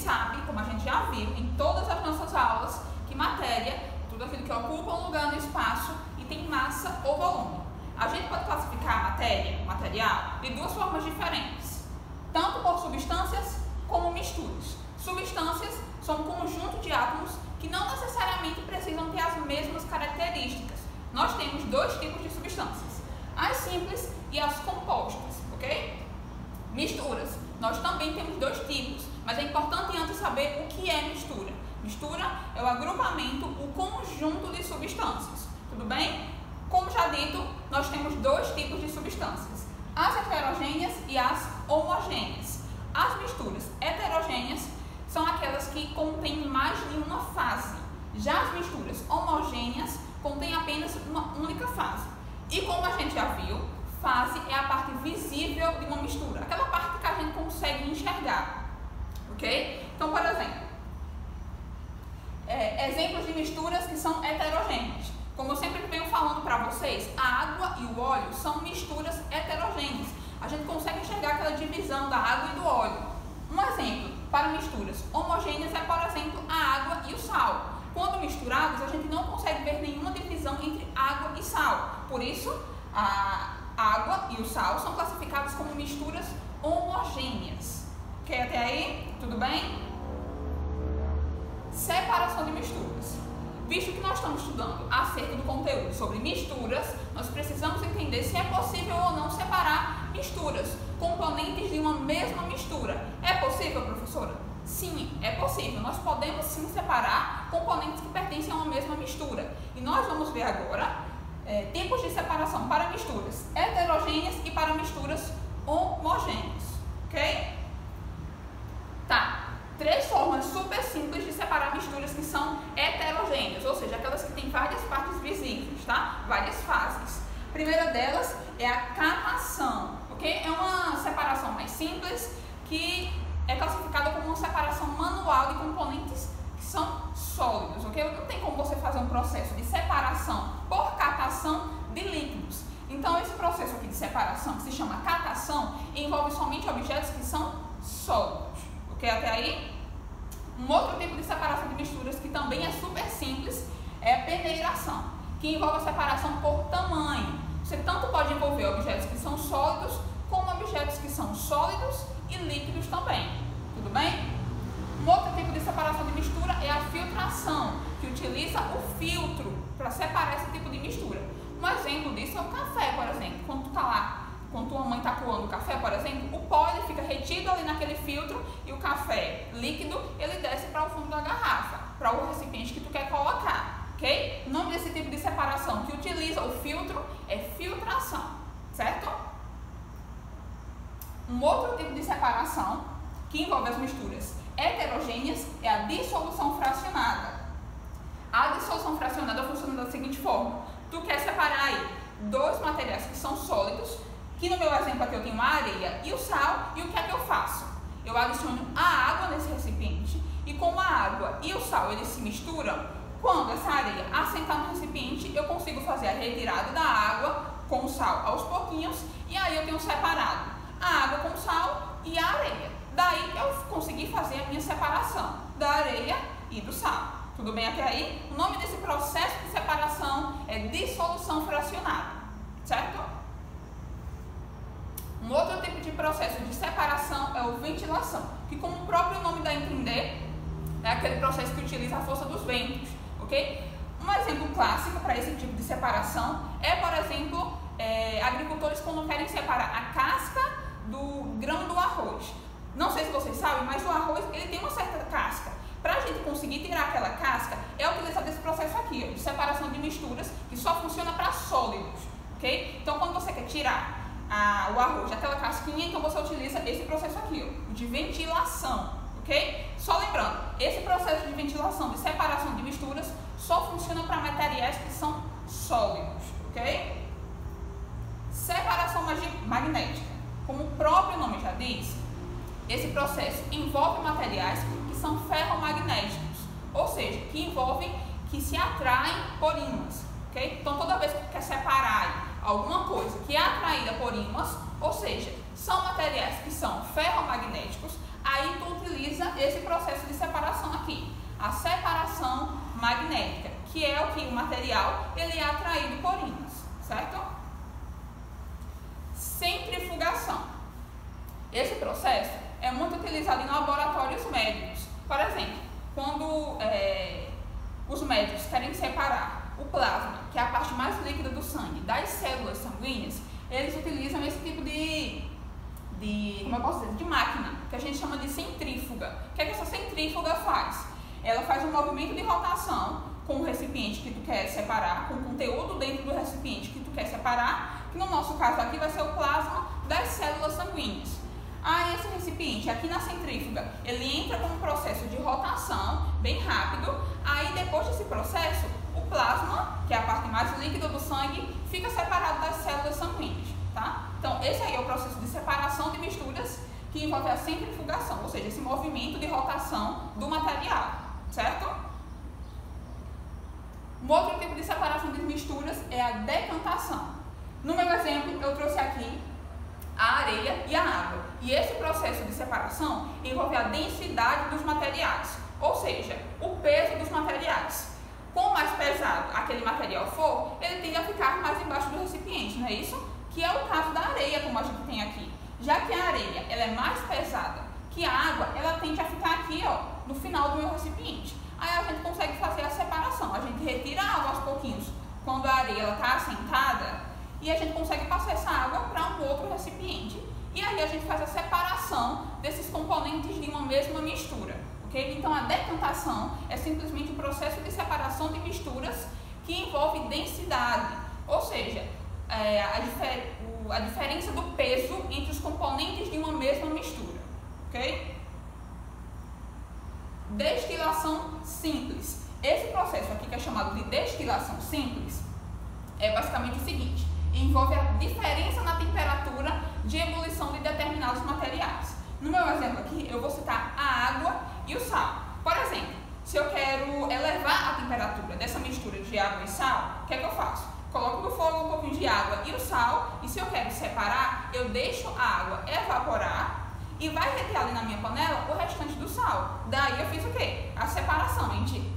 sabe, como a gente já viu em todas as nossas aulas, que matéria é tudo aquilo que ocupa um lugar no espaço e tem massa ou volume. A gente pode classificar a matéria, o material, de duas formas diferentes, tanto por substâncias como misturas. Substâncias são um conjunto de átomos que não necessariamente precisam ter as mesmas características. Nós temos dois tipos de substâncias, as simples e as compostas, ok? Misturas, nós também temos dois tipos, mas é importante antes saber o que é mistura. Mistura é o agrupamento, o conjunto de substâncias, tudo bem? Como já dito, nós temos dois tipos de substâncias, as heterogêneas e as homogêneas. As misturas heterogêneas são aquelas que contêm mais de uma fase. Já as misturas homogêneas contêm apenas uma única fase. E como a gente já viu, fase é a parte visível de uma mistura, aquela parte que a gente consegue enxergar, ok? Então, por exemplo, exemplos de misturas que são heterogêneas. Como eu sempre venho falando para vocês, a água e o óleo são misturas heterogêneas. A gente consegue enxergar aquela divisão da água e do óleo. Um exemplo para misturas homogêneas é, por exemplo, a água e o sal. Quando misturados, a gente não consegue ver nenhuma divisão entre água e sal. Por isso, a água e o sal são classificados como misturas homogêneas. Ok, até aí? Tudo bem? Separação de misturas. Visto que nós estamos estudando acerca do conteúdo sobre misturas, nós precisamos entender se é possível ou não separar misturas, componentes de uma mesma mistura. É possível, professora? Sim, é possível. Nós podemos sim separar componentes que pertencem a uma mesma mistura. E nós vamos ver agora tipos de separação para misturas heterogêneas e para misturas homogêneas. Ok? Tá. 3 formas super simples de separar misturas que são heterogêneas, ou seja, aquelas que têm várias partes visíveis, tá? Várias fases. A primeira delas é a catação, ok? É uma separação mais simples que é classificada como uma separação manual de componentes que são sólidos, ok? Não tem como você fazer um processo de separação por catação de líquidos. Então, esse processo aqui de separação, que se chama catação, envolve somente objetos que são sólidos. Ok, até aí? Um outro tipo de separação de misturas que também é super simples é a peneiração, que envolve a separação por tamanho. Você tanto pode envolver objetos que são sólidos, como objetos que são sólidos e líquidos também. Tudo bem? Um outro tipo de separação de mistura é a filtração, que utiliza o filtro para separar esse tipo de mistura. Um exemplo disso é o café, por exemplo. Quando tu tá lá, quando tua mãe está coando o café, por exemplo, o pó ele fica retido ali naquele filtro e o café líquido ele desce para o fundo da garrafa, para o recipiente que tu quer colocar, ok? O nome desse tipo de separação que utiliza o filtro é filtração, certo? Um outro tipo de separação que envolve as misturas heterogêneas é a dissolução fracionada. A dissolução fracionada funciona da seguinte forma: tu quer separar aí dois materiais que são sólidos, que no meu exemplo aqui eu tenho a areia e o sal, e o que é que eu faço? Eu adiciono a água nesse recipiente, e como a água e o sal eles se misturam, quando essa areia assentar no recipiente, eu consigo fazer a retirada da água com o sal aos pouquinhos, e aí eu tenho separado a água com o sal e a areia. Daí eu consegui fazer a minha separação da areia e do sal. Tudo bem até aí? O nome desse processo de separação é dissolução fracionada, certo? Um outro tipo de processo de separação é o ventilação, que como o próprio nome dá a entender, é aquele processo que utiliza a força dos ventos, ok? Um exemplo clássico para esse tipo de separação é, por exemplo, agricultores quando querem separar a casca do grão do arroz. Não sei se vocês sabem, mas o arroz ele tem uma certa casca. Para a gente conseguir tirar aquela casca, é utilizado esse processo aqui, ó, de separação de misturas, que só funciona para sólidos, ok? Então, quando você quer tirar o arroz daquela casquinha, então você utiliza esse processo aqui, ó, de ventilação, ok? Só lembrando, esse processo de ventilação, de separação de misturas, só funciona para materiais que são sólidos, ok? Separação magnética. Como o próprio nome já diz, esse processo envolve materiais que são ferromagnéticos, ou seja, que se atraem por ímãs, ok? Então, toda vez que tu quer separar alguma coisa que é atraída por ímãs, ou seja, são materiais que são ferromagnéticos, aí tu utiliza esse processo de separação aqui, a separação magnética, que é o que o material ele é atraído por ímãs, certo? Centrifugação. Esse processo é muito utilizado em laboratórios médicos. Por exemplo, quando os médicos querem separar o plasma, que é a parte mais líquida do sangue, das células sanguíneas, eles utilizam esse tipo como eu posso dizer, de máquina, que a gente chama de centrífuga. O que é que essa centrífuga faz? Ela faz um movimento de rotação com o recipiente que tu quer separar, com o conteúdo dentro do recipiente que tu quer separar, que no nosso caso aqui vai ser o plasma das células sanguíneas. Aí esse recipiente aqui na centrífuga, ele entra com um processo de rotação bem rápido. Aí depois desse processo, o plasma, que é a parte mais líquida do sangue, fica separado das células sanguíneas, tá? Então esse aí é o processo de separação de misturas que envolve a centrifugação, ou seja, esse movimento de rotação do material, certo? Um outro tipo de separação de misturas é a decantação. No meu exemplo, eu trouxe aqui a areia e a água. E esse processo de separação envolve a densidade dos materiais, ou seja, o peso dos materiais. Quanto mais pesado aquele material for, ele tende a ficar mais embaixo do recipiente, não é isso? Que é o caso da areia, como a gente tem aqui. Já que a areia ela é mais pesada que a água, ela tende a ficar aqui, ó, no final do meu recipiente. Aí a gente consegue fazer a separação. A gente retira a água aos pouquinhos quando a areia está assentada e a gente consegue passar essa água para um outro recipiente. E aí a gente faz a separação desses componentes de uma mesma mistura. Okay? Então a decantação é simplesmente um processo de separação de misturas que envolve densidade, ou seja, a diferença do peso entre os componentes de uma mesma mistura. Ok? Destilação simples. Esse processo aqui, que é chamado de destilação simples, é basicamente o seguinte: envolve a diferença na temperatura de ebulição de determinados materiais. No meu exemplo aqui, eu vou citar a água e o sal. Por exemplo, se eu quero elevar a temperatura dessa mistura de água e sal, o que é que eu faço? Coloco no fogo um pouquinho de água e o sal, e se eu quero separar, eu deixo a água evaporar e vai reter ali na minha panela o restante do sal. Daí eu fiz o quê? A separação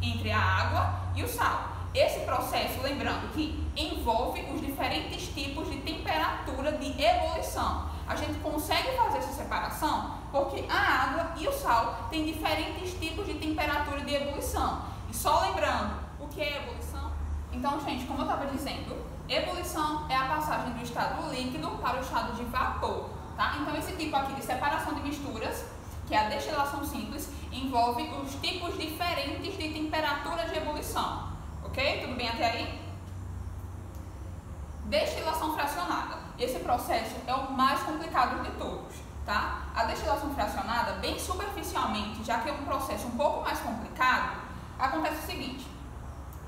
entre a água e o sal. Esse processo, lembrando que envolve os diferentes tipos de temperatura de ebulição. A gente consegue fazer essa separação porque a água e o sal têm diferentes tipos de temperatura de ebulição. E só lembrando, o que é ebulição? Então, gente, como eu estava dizendo, ebulição é a passagem do estado líquido para o estado de vapor, tá? Então, esse tipo aqui de separação de misturas, que é a destilação simples, envolve os tipos diferentes de temperatura de ebulição. Ok? Tudo bem até aí? Destilação fracionada. Esse processo é o mais complicado de todos, tá? A destilação fracionada, bem superficialmente, já que é um processo um pouco mais complicado, acontece o seguinte: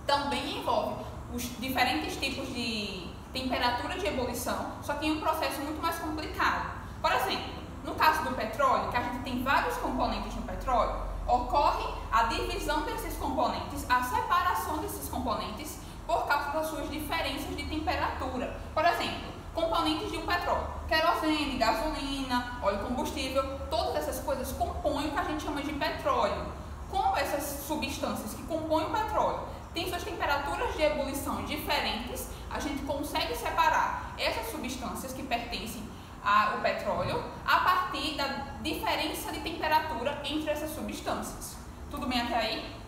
também envolve os diferentes tipos de temperatura de ebulição, só que em um processo muito mais complicado. Por exemplo, no caso do petróleo, que a gente tem vários componentes no petróleo, ocorre a divisão desses componentes, a separação desses componentes por causa das suas diferenças de temperatura. Por exemplo, componentes de um petróleo, querosene, gasolina, óleo combustível, todas essas coisas compõem o que a gente chama de petróleo. Como essas substâncias que compõem o petróleo têm suas temperaturas de ebulição diferentes, a gente consegue separar essas substâncias que pertencem ao petróleo a partir da diferença de temperatura entre essas substâncias. Tudo bem até aí?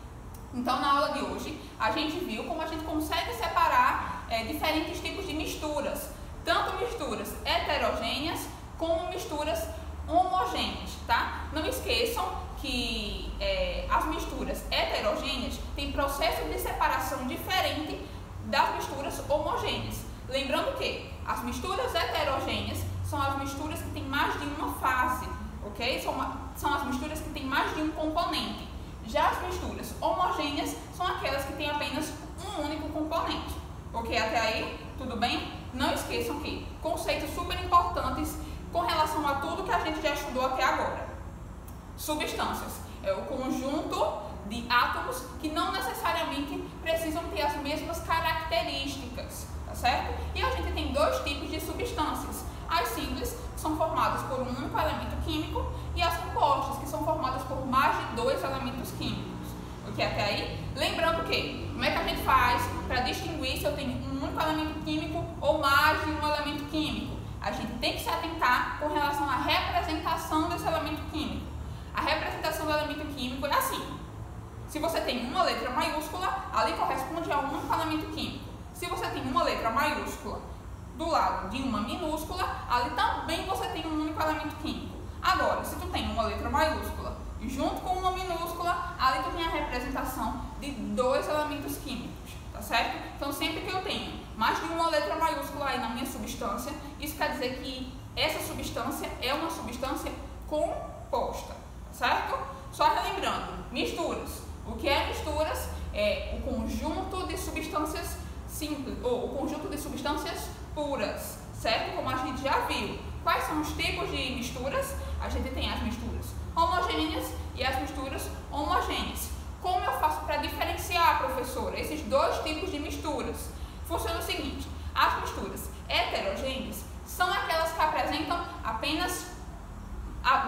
Então, na aula de hoje, a gente viu como a gente consegue separar diferentes tipos de misturas, tanto misturas heterogêneas como misturas homogêneas, tá? Não esqueçam que as misturas heterogêneas têm processo de separação diferente das misturas homogêneas. Lembrando que as misturas heterogêneas são as misturas que têm mais de uma fase, ok? São as misturas que têm mais de um componente. Já as misturas homogêneas são aquelas que têm apenas um único componente. Ok? Até aí? Tudo bem? Não esqueçam que conceitos super importantes com relação a tudo que a gente já estudou até agora. Substâncias é o conjunto de átomos que não necessariamente precisam ter as mesmas características, tá certo? E a gente tem dois tipos de substâncias: as simples, que são formadas por um único elemento químico, e as compostas, que são formadas por mais mais de 2 elementos químicos. Ok, até aí? Lembrando que, como é que a gente faz para distinguir se eu tenho um único elemento químico ou mais de um elemento químico? A gente tem que se atentar com relação à representação desse elemento químico. A representação do elemento químico é assim. Se você tem uma letra maiúscula, ali corresponde a um único elemento químico. Se você tem uma letra maiúscula do lado de uma minúscula, ali também você tem um único elemento químico. Agora, se tu tem uma letra maiúscula junto com uma minúscula, ali tu tem a representação de 2 elementos químicos, tá certo? Então, sempre que eu tenho mais de uma letra maiúscula aí na minha substância, isso quer dizer que essa substância é uma substância composta, tá certo? Só relembrando, misturas. O que é misturas? É o conjunto de substâncias simples, ou o conjunto de substâncias puras, certo? Como a gente já viu. Quais são os tipos de misturas? A gente tem as misturas homogêneas e as misturas homogêneas. Como eu faço para diferenciar, professora, esses 2 tipos de misturas? Funciona o seguinte: as misturas heterogêneas são aquelas que apresentam apenas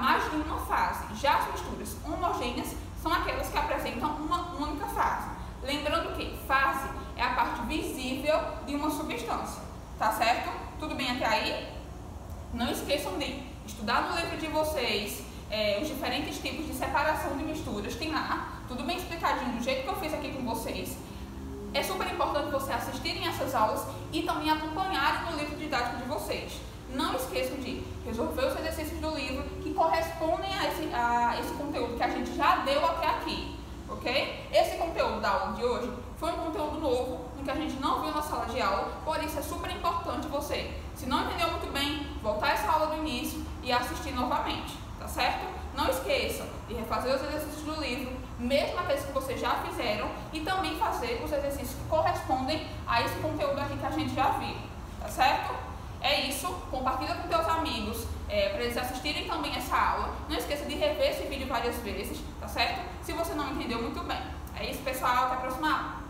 mais de uma fase. Já as misturas homogêneas são aquelas que apresentam uma única fase. Lembrando que fase é a parte visível de uma substância, tá certo? Tudo bem até aí? Não esqueçam de estudar no livro de vocês os diferentes tipos de separação de misturas. Tem lá, tudo bem explicadinho, do jeito que eu fiz aqui com vocês. É super importante vocês assistirem essas aulas e também acompanharem no livro didático de vocês. Não esqueçam de resolver os exercícios do livro que correspondem a esse conteúdo que a gente já deu até aqui, ok? Esse conteúdo da aula de hoje foi um conteúdo novo, que a gente não viu na sala de aula, por isso é super importante você, se não entendeu muito bem, voltar essa aula do início e assistir novamente, tá certo? Não esqueçam de refazer os exercícios do livro, mesmo aqueles que vocês já fizeram, e também fazer os exercícios que correspondem a esse conteúdo aqui que a gente já viu, tá certo? É isso, compartilha com teus amigos, para eles assistirem também essa aula. Não esqueça de rever esse vídeo várias vezes, tá certo? Se você não entendeu muito bem. É isso, pessoal, até a próxima aula.